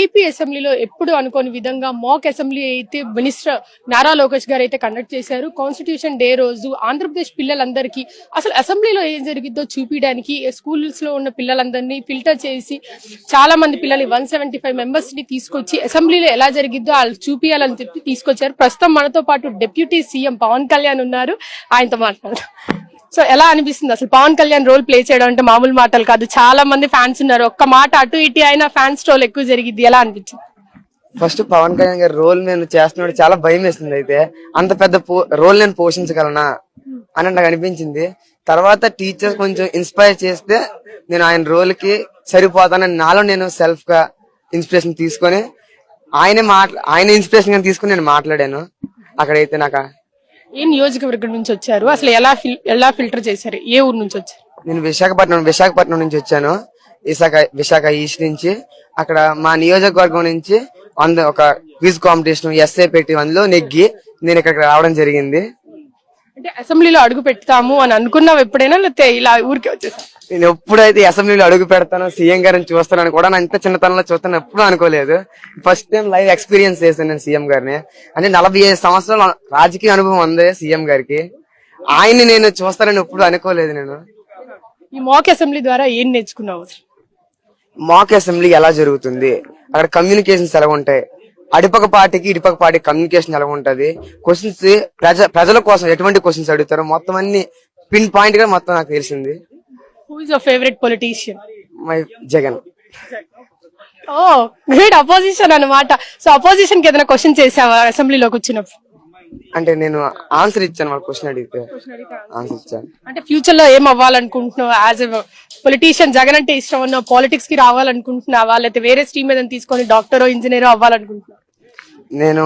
AP అసెంబ్లీలో ఎప్పుడు అనుకోని విధంగా మాక్ అసెంబ్లీ అయితే మినిస్టర్ నారా లోకేష్ గారు అయితే కండక్ట్ చేశారు. కాన్స్టిట్యూషన్ డే రోజు ఆంధ్రప్రదేశ్ పిల్లలందరికీ అసలు అసెంబ్లీలో ఏం జరిగిద్దో చూపించడానికి స్కూల్స్ లో ఉన్న పిల్లలందరినీ ఫిల్టర్ చేసి చాలా మంది పిల్లల్ని 175 మెంబర్స్ ని తీసుకొచ్చి అసెంబ్లీలో ఎలా జరిగిద్దో వాళ్ళు చూపించాలని చెప్పి తీసుకొచ్చారు. ప్రస్తుతం మనతో పాటు డిప్యూటీ సీఎం పవన్ కళ్యాణ్ ఉన్నారు. ఆయనతో మాట్లాడదాం. సో ఎలా అనిపిస్తుంది అసలు పవన్ కళ్యాణ్ రోల్ ప్లే చేయడం అంటే మామూలు మాటలు కాదు. చాలా మంది ఫ్యాన్స్ ఉన్నారు. ఒక్క మాట అటు ఇటు అయినా ఫ్యాన్స్ రోల్ ఎక్కువ జరిగింది. ఎలా అనిపించింది? ఫస్ట్ పవన్ కళ్యాణ్ గారి రోల్ నేను చేస్తున్నాడు చాలా భయం వేస్తుంది. అయితే అంత పెద్ద రోల్ నేను పోషించగలనా అని నాకు అనిపించింది. తర్వాత టీచర్స్ కొంచెం ఇన్స్పైర్ చేస్తే నేను ఆయన రోల్ కి సరిపోతానని నాలో నేను సెల్ఫ్ గా ఇన్స్పిరేషన్ తీసుకొని ఆయన ఇన్స్పిరేషన్ తీసుకుని నేను మాట్లాడాను. అక్కడైతే నాకు ఏ నియోజకవర్గం నుంచి వచ్చారు, అసలు ఎలా ఫిల్టర్ చేశారు, ఏ ఊరు నుంచి వచ్చారు? నేను విశాఖపట్నం నుంచి వచ్చాను. విశాఖ ఈస్ట్ నుంచి. అక్కడ మా నియోజకవర్గం నుంచి ఒక క్విజ్ కాంపిటీషన్ ఎస్ఏ పెట్టి అందులో నెగ్గి నేను ఇక్కడికి రావడం జరిగింది. అంటే అసెంబ్లీలో అడుగు పెడతాము అని అనుకున్నావు ఎప్పుడైనా, లేకపోతే ఇలా ఊరికే వచ్చేసా? నేను ఎప్పుడైతే అసెంబ్లీలో అడుగు పెడతానో సీఎం గారిని చూస్తానని కూడా నా ఇంత చిన్నతనంలో చూస్తాను ఎప్పుడు అనుకోలేదు. ఫస్ట్ టైం లైవ్ ఎక్స్పీరియన్స్ చేశాను నేను సీఎం గారిని. అంటే 45 సంవత్సరాల రాజకీయ అనుభవం ఉంది సీఎం గారికి. ఆయన్ని నేను చూస్తానని ఎప్పుడు అనుకోలేదు. నేను ఈ మాక్ అసెంబ్లీ ద్వారా ఏం నేర్చుకున్నావు? మాక్ అసెంబ్లీ ఎలా జరుగుతుంది, అక్కడ కమ్యూనికేషన్స్ ఎలా ఉంటాయి, అడిపక పార్టీకి ఇటుపక పార్టీ కమ్యూనికేషన్ ఎలా ఉంటది, క్వశ్చన్స్ ప్రజల కోసం ఎటువంటి క్వశ్చన్స్ అడుగుతారో మొత్తం అన్ని పిన్ పాయింట్ గా మొత్తం నాకు తెలిసింది. Who is your favourite politician? My Jagan. Oh great, opposition అన్నమాట. సో అపోజిషన్ కి ఏదైనా క్వశ్చన్ చేసావా అసెంబ్లీలోకి వచ్చినప్పుడు? అంటే నేను ఆన్సర్ ఇచ్చాను. వాళ్ళ క్వశ్చన్ అడిగితే ఆన్సర్ ఇచ్చాను. అంటే ఫ్యూచర్ లో ఏం అవ్వాలనుకుంటున్నావు? యాజ్ ఎ పొలిటీషియన్ జగన్ అంటే ఇష్టం ఉన్నావు, పాలిటిక్స్ కి రావాలనుకుంటున్నావా, లేకపోతే వేరే స్ట్రీమ్ ఏదైనా తీసుకొని డాక్టరో ఇంజనీరో అవ్వాలనుకుంటున్నావు? నేను